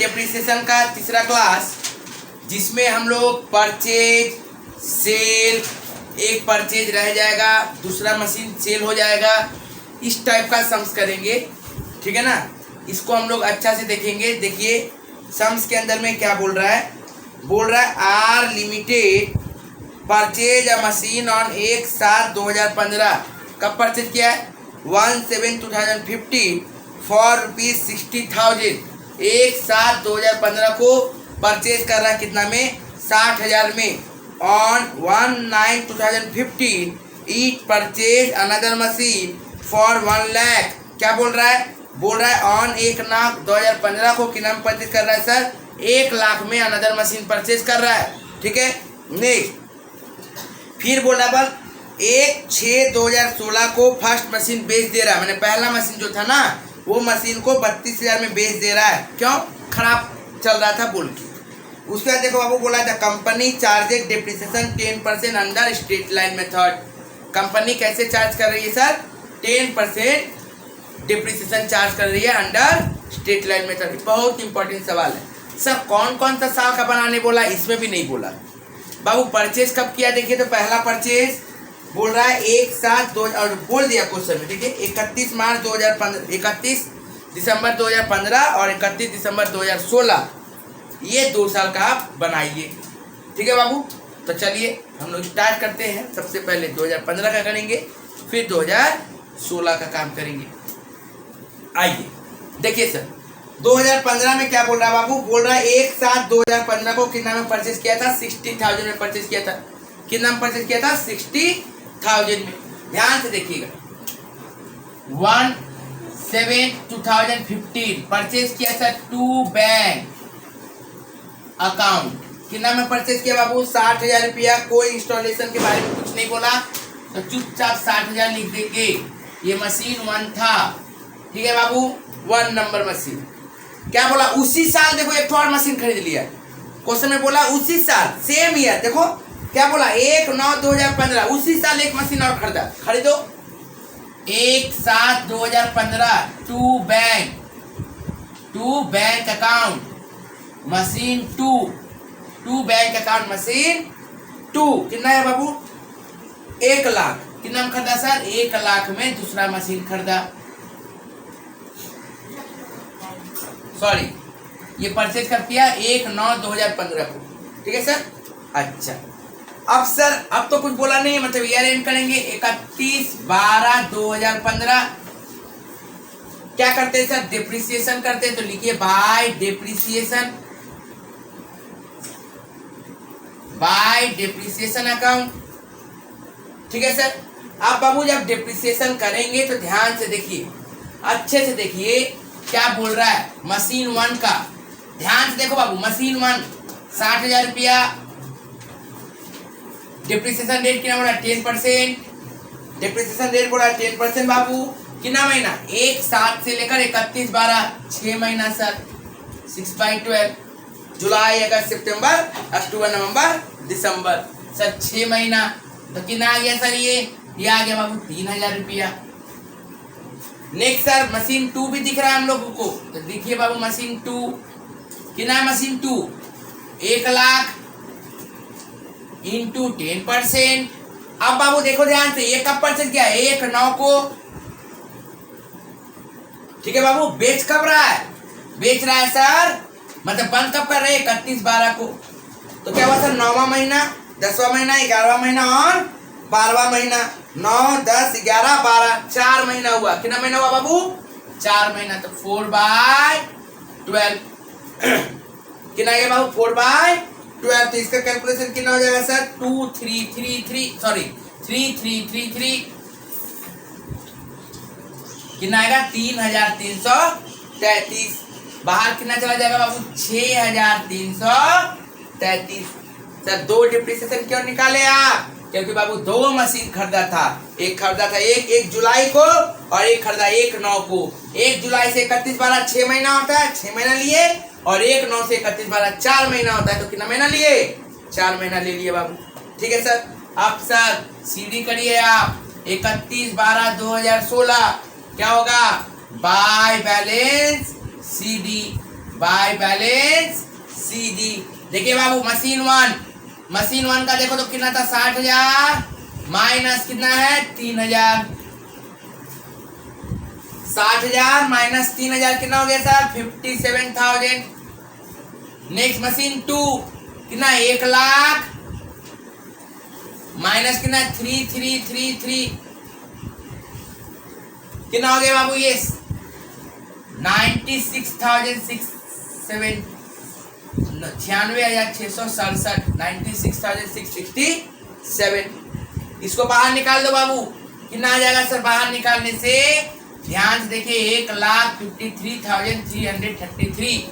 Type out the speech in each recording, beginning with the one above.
Depreciation का तीसरा class, जिसमें हम लोग परचेज, सेल, एक परचेज रह जाएगा, दूसरा मशीन सेल हो जाएगा, इस टाइप का सम्स करेंगे। ठीक है ना, इसको हम लोग अच्छा से देखेंगे। देखिए सम्स के अंदर में क्या बोल रहा है, बोल रहा है R limited purchase a machine on 1/7/2015। कब परचेज किया है? 1/7/2015 फॉर ₹60,000। 1/7/2015 को परचेज कर रहा है कितना में? 60,000 में। On 1/9/2015 eat purchase another machine for 1 lakh. क्या बोल रहा है? बोल रहा है ऑन 1/9/2015 को कितना में परचेज कर रहा है सर? 1 लाख में अनदर मशीन परचेज कर रहा है। ठीक है, नेक्स्ट फिर बोला बल 1/6/2016 को फर्स्ट मशीन बेच दे रहा है। मैंने पहला मशीन जो था ना, वो मशीन को 32,000 में बेच दे रहा है। क्यों? खराब चल रहा था बोल के। उसके बाद देखो बाबू बोला था company charges depreciation 10% under straight line method. Company कैसे चार्ज कर रही है सर? 10% डेप्रिसिएशन चार्ज कर रही है अंडर स्ट्रेट लाइन मेथड। बहुत इंपॉर्टेंट सवाल है सर। कौन कौन सा साल का बनाने बोला? इसमें भी नहीं बोला बाबू। परचेज कब किया? देखिए तो पहला परचेज बोल रहा है 1/7/2 और बोल दिया क्वेश्चन में। ठीक है, 31 मार्च 2015, 31 दिसंबर 2015 और 31 दिसंबर 2016, ये 2 साल का आप बनाइए। ठीक है बाबू, तो चलिए हम लोग स्टार्ट करते हैं। सबसे पहले 2015 का करेंगे, फिर 2016 का काम करेंगे। आइए देखिए सर, 2015 में क्या बोल रहा है बाबू? बोल रहा है 1/7/2015 को कितना में परचेज किया था? 60,000 में परचेज किया था। कितना में परचेज किया था? 60,000 में। ध्यान से देखिएगा, 1/7/2015 परचेज किया था टू बैंक अकाउंट। कितना में परचेज किया बाबू? 60,000 रुपया। कोई इंस्टॉलेशन के बारे में कुछ नहीं बोला, तो चुपचाप 60,000 लिख देंगे। ये मशीन 1 था। ठीक है बाबू, 1 नंबर मशीन। क्या बोला? उसी साल देखो एक और मशीन खरीद लिया। क्वेश्चन में बोला उसी साल, सेम ईयर। देखो क्या बोला? 1/9/2015, उसी साल एक मशीन और खरीदा। खरीदो 1/7/2015 to bank account machine 2 bank account machine 2। कितना है बाबू? 1 लाख। कितना में खरीदा सर? 1 लाख में दूसरा मशीन खरीदा। सॉरी, ये परचेज कर किया 1/9/2015 को। ठीक है सर। अच्छा, अब सर अब तो कुछ बोला नहीं है, मतलब ईयर एंड करेंगे 31/12/2015। क्या करते हैं सर? डेप्रिसिएशन करते हैं, तो लिखिए बाय डेप्रिसिएशन अकाउंट। ठीक है सर। अब बाबू जब डेप्रिसिएशन करेंगे तो ध्यान से देखिए, अच्छे से देखिए क्या बोल रहा है मशीन 1 का। ध्यान से देखो बाबू, मशीन 1 60,000 रुपया। डेप्रिसिएशन रेट कितना बोला? 10%। डेप्रिसिएशन रेट बोला 10% बाबू। कितना महीना? 1/7 से लेकर 31/12, 6 महीना सर। 6/12 जुलाई, अगस्त, सितंबर, अक्टूबर, नवंबर, दिसंबर सर, 6 महीना। तो कितना आ गया सर? ये आ गया बाबू 3,000 रुपया। नेक्स्ट सर मशीन 2 भी दिख रहा है हम लोगों को, तो देखिए बाबू मशीन 2 कितना है? Machine 2 1 lakh into 10%। अब बाबू देखो ध्यान से, ये कब परचेज किया? 1/9 को। ठीक है बाबू, बेच कब रहा है? बेच रहा है सर, मतलब बंद कब कर रहे हैं? 31/12 को। तो क्या हुआ सर? 9वां महीना, 10वां महीना, 11वां महीना और 12वां महीना। 9, 10, 11, 12, 4 महीना हुआ। कितना महीना हुआ बाबू? 4 महीना। तो 4/12 कितना गया बाबू? 4/12। तो इसका कैलकुलेशन कितना हो जाएगा सर? 3333 कितना आएगा? 3,333। बाहर कितना चला जाएगा बाबू? 6,333। सर 2 डिप्रिसिएशन क्यों निकाले आप? क्योंकि बाबू 2 मशीन खरीदा था। एक खरीदा था 1 जुलाई को और एक खरीदा 1/9 को। 1 जुलाई से 31/12 6 महीना होता है, 6 महीना लिए, और 1/9 से 31/12 4 महीना होता है। तो कितना महीना लिए? 4 महीना ले लिए बाबू। ठीक है सर। अब सर सीडी करिए आप। 31/12/2016 क्या होगा? By balance CD by balance CD। देखिए बाबू मशीन वन का देखो तो कितना था 60,000 माइनस कितना है 3,000। 60,000 माइनस 3,000 कितना हो गया सर 57,000। नेक्स्ट मशीन 2 कितना 1 लाख माइनस कितना 3,333 कितना हो गया बाबू ये 96,667 96,667 96,667। इसको बाहर निकाल दो बाबू कितना आ जाएगा सर। बाहर निकालने से ध्यान से देखिए 1,53,333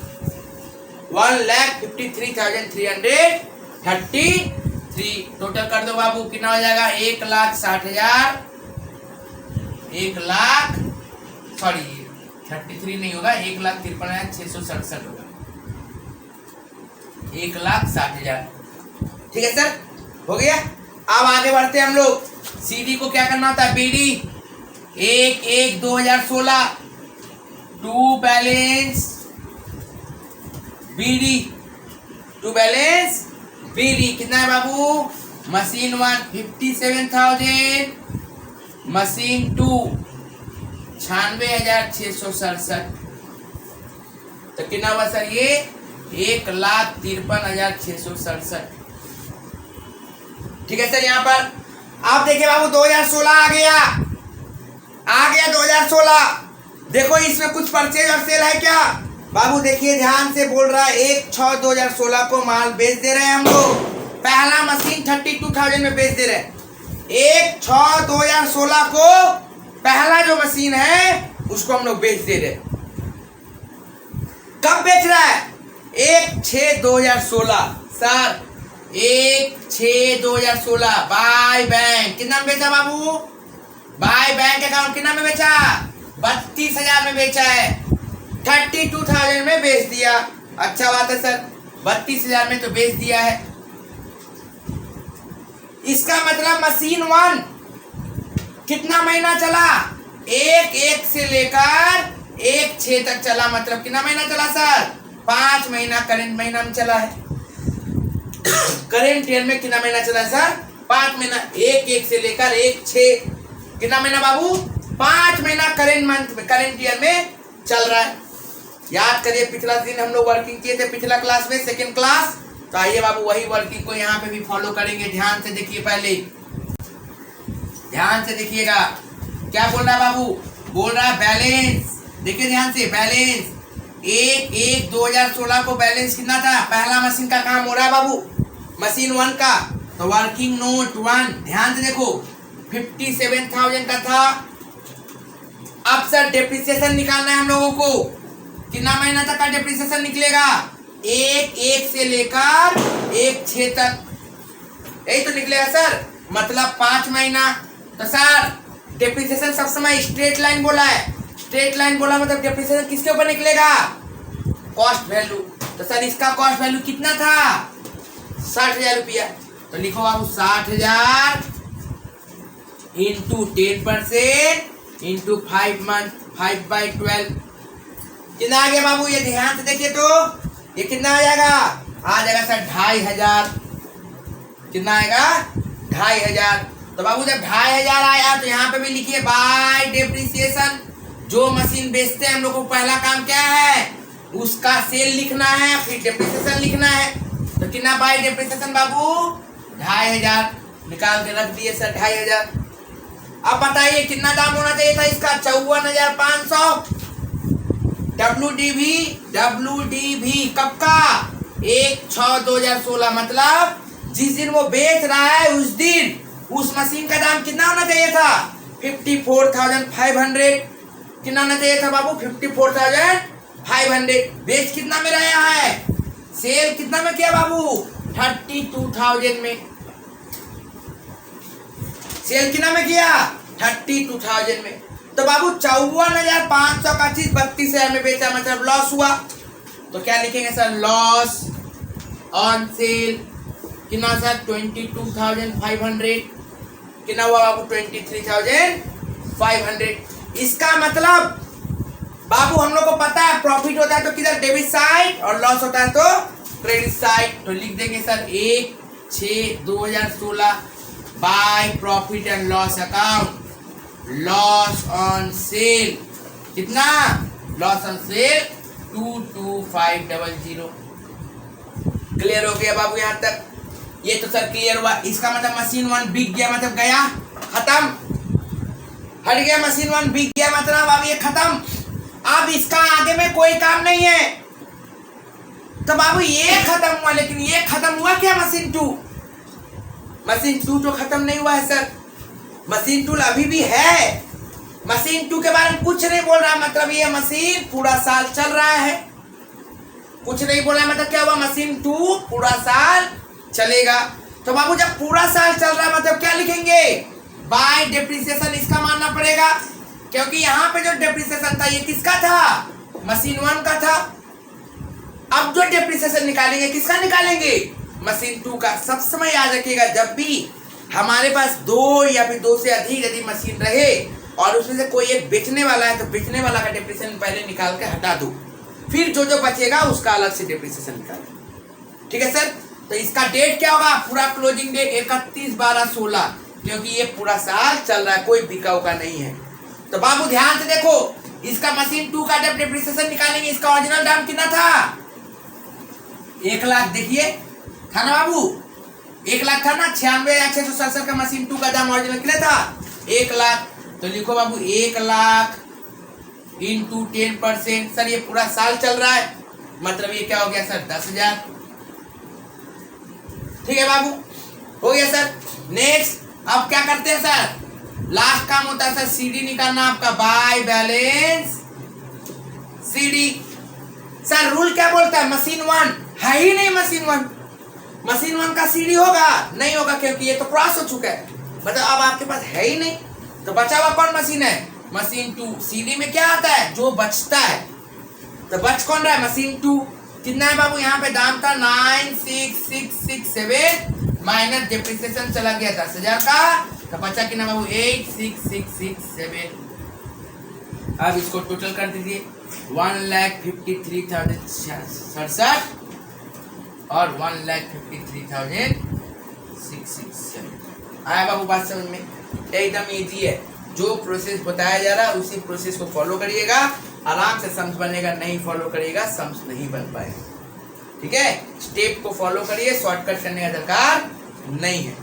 1,53,333 टोटल कर दो बाबू कितना हो जाएगा 1,60,000 33 नहीं होगा 1,53,667 होगा 1,60,000। ठीक है सर हो गया। अब आगे बढ़ते हैं हम लोग। CD को क्या करना होता है BD 1/1/2016 टू बैलेंस BD कितना है बाबू। मशीन 1 57,000 मशीन 2 96,667 तो कितना हुआ सर ये 1,53,667। ठीक है सर। यहाँ पर आप देखिए बाबू 2016 आ गया 2016। देखो इसमें कुछ परचेज और सेल है क्या बाबू। देखिए ध्यान से बोल रहा है 1/6/2016 को माल बेच दे रहे हैं हम लोग। पहला मशीन 32,000 में बेच दे रहे हैं। 1/6/2016 को पहला जो मशीन है उसको हम लोग बेच दे रहे हैं। कब बेच रहा है 1/6/2016 सर 1/6/2016 बाय बैंक कितना में बेचा बाबू। बाय बैंक अकाउंट कितना में बेचा 32,000 में बेचा है। 32,000 में बेच दिया। अच्छा बात है सर 32,000 में तो बेच दिया है। इसका मतलब मशीन 1 कितना महीना चला 1/1 से लेकर 1/6 तक चला। मतलब कितना महीना चला सर 5 महीना करेंट महीना में चला है। करेंट ईयर में कितना महीना चला सर 5 महीना 1/1 से लेकर 1/6 कितना महीना बाबू 5 महीना करेंट ईयर में चल रहा है। याद करिए पिछला दिन हम लोग वर्किंग किए थे पिछला क्लास में सेकंड क्लास। तो आइए बाबू वही वर्किंग को यहाँ पे भी फॉलो करेंगे। ध्यान से देखिए पहले ध्यान से देखिएगा क्या बोल रहा है बाबू। बोल रहा है बैलेंस। देखिए ध्यान से बैलेंस 1/1/2016 को बैलेंस कितना था। पहला मशीन का काम हो रहा है बाबू मशीन 1 का। तो वर्किंग नोट 1 ध्यान से देखो 57,000 का था। अब सर डेप्रिसिएशन निकालना है हम लोगों को। कितना महीना तक का डेप्रिसिएशन निकलेगा 1/1 से लेकर 1/6 तक यही तो निकलेगा सर। मतलब 5 महीना। तो सर डेप्रिसिएशन सब समय स्ट्रेट लाइन बोला है। स्ट्रेट लाइन बोला मतलब डेप्रिसिएशन किसके ऊपर निकलेगा कॉस्ट वैल्यू। तो सर इसका कॉस्ट वैल्यू कितना था 60,000 रुपया। तो लिखो बाबू 60,000 इंटू 10% इंटू 5 मंथ 5/12 कितना आ गया बाबू। ये ध्यान से देखिए तो ये कितना आ जाएगा सर 2,500। कितना आएगा 2,500। तो बाबू जब 2,500 आया तो यहाँ पे भी लिखिए बाय डेप्रिसिएशन। जो मशीन बेचते हैं हम लोग को पहला काम क्या है उसका सेल लिखना है फिर डेप्रिसिएशन लिखना है। तो कितना बाय डेप्रिसिएशन बाबू 2,500 निकाल के रख दिए सर 2,500। अब बताइए कितना दाम होना चाहिए था इसका 54,500। WDV कब का 1/6/2016 मतलब जिस दिन वो बेच रहा है उस दिन उस मशीन का दाम कितना होना चाहिए था 54,500। कितना होना चाहिए था बाबू 54,500। बेच कितना में रहा है सेल कितना में किया बाबू 32,000 में। सेल कितना में किया 32,000 में। तो बाबू 54,500 का चीज 32,000 में बेचा मतलब लॉस हुआ। तो क्या लिखेंगे सर लॉस ऑन सेल कितना सर 22,500। कितना हुआ बाबू 23,500। इसका मतलब बाबू हम लोग को पता है प्रॉफिट होता है तो किधर डेबिट साइड और लॉस होता है तो क्रेडिट साइड। तो लिख देंगे sir 1/6/2016 by profit and loss account, loss on sale कितना, लॉस ऑन सेल 22500। क्लियर हो गया बाबू यहाँ तक? ये तो सर क्लियर हुआ। इसका मतलब मशीन 1 बिक गया, मतलब गया, खत्म, हट गया। मशीन 1 बिक गया मतलब अब ये खत्म, अब इसका आगे में कोई काम नहीं है। तो बाबू ये खत्म हुआ, लेकिन ये खत्म हुआ क्या मशीन 2? मशीन 2 तो खत्म नहीं हुआ है सर, मशीन 2 अभी भी है। मशीन 2 के बारे में कुछ नहीं बोल रहा, मतलब ये मशीन पूरा साल चल रहा है। कुछ नहीं बोला मतलब क्या हुआ, मशीन 2 पूरा साल चलेगा। तो बाबू जब पूरा साल चल रहा है मतलब क्या लिखेंगे, बाय डेप्रिसिएशन इसका मानना पड़ेगा, क्योंकि यहाँ पे जो डेप्रिसिएशन था ये किसका था, मशीन 1 का था। अब जो डेप्रिसिएशन निकालेंगे किसका निकालेंगे, मशीन 2 का। सब समय याद रखिएगा, जब भी हमारे पास 2 या फिर 2 से अधिक यदि मशीन रहे और उसमें से कोई एक बेचने वाला है तो बेचने वाला का डेप्रिसिएशन पहले निकाल के हटा दो, फिर जो जो बचेगा उसका अलग से डेप्रिसिएशन निकालो। ठीक है सर? तो इसका डेट क्या होगा, पूरा क्लोजिंग डेट 31/12/16, क्योंकि ये पूरा साल चल रहा है, कोई बिका उका नहीं है। तो बाबू ध्यान से देखो, इसका मशीन 2 का जब डेप्रिसिएशन निकालेंगे, इसका ओरिजिनल दाम कितना था, 1 लाख। देखिए था ना बाबू, 1 लाख था ना, 96,667 का मशीन 2 का दाम ओरिजिनल कितना था, 1 लाख। तो लिखो बाबू 1 लाख इंटू 10%। सर ये पूरा साल चल रहा है, मतलब ये क्या हो गया सर, 10,000। ठीक है बाबू, हो गया सर। नेक्स्ट अब क्या करते हैं सर, लास्ट काम होता है सर सीडी निकालना आपका, by balance CD. Sir rule क्या बोलता है, मशीन 1 है ही नहीं, मशीन 1 का सीडी होगा नहीं होगा, क्योंकि ये तो क्रॉस हो चुका है, मतलब अब आपके पास है ही नहीं। तो बचा हुआ कौन मशीन है, मशीन 2। सीडी में क्या आता है, जो बचता है, तो बच कौन रहा है, मशीन 2। कितना है बाबू, यहाँ पे दाम था 96667 माइनस डेप्रिसिएशन चला गया 10,000 का, तो बचा कितना बाबू 866667। अब इसको टोटल कर दीजिए, 1,53,067 और 1,53,667। आया बाबू बात समझ में? एकदम इजी है, जो प्रोसेस बताया जा रहा है उसी प्रोसेस को फॉलो करिएगा, आराम से सम्स बनेगा। नहीं फॉलो करिएगा सम्स नहीं बन पाएगा। ठीक है, स्टेप को फॉलो करिए, शॉर्टकट करने का दरकार नहीं है।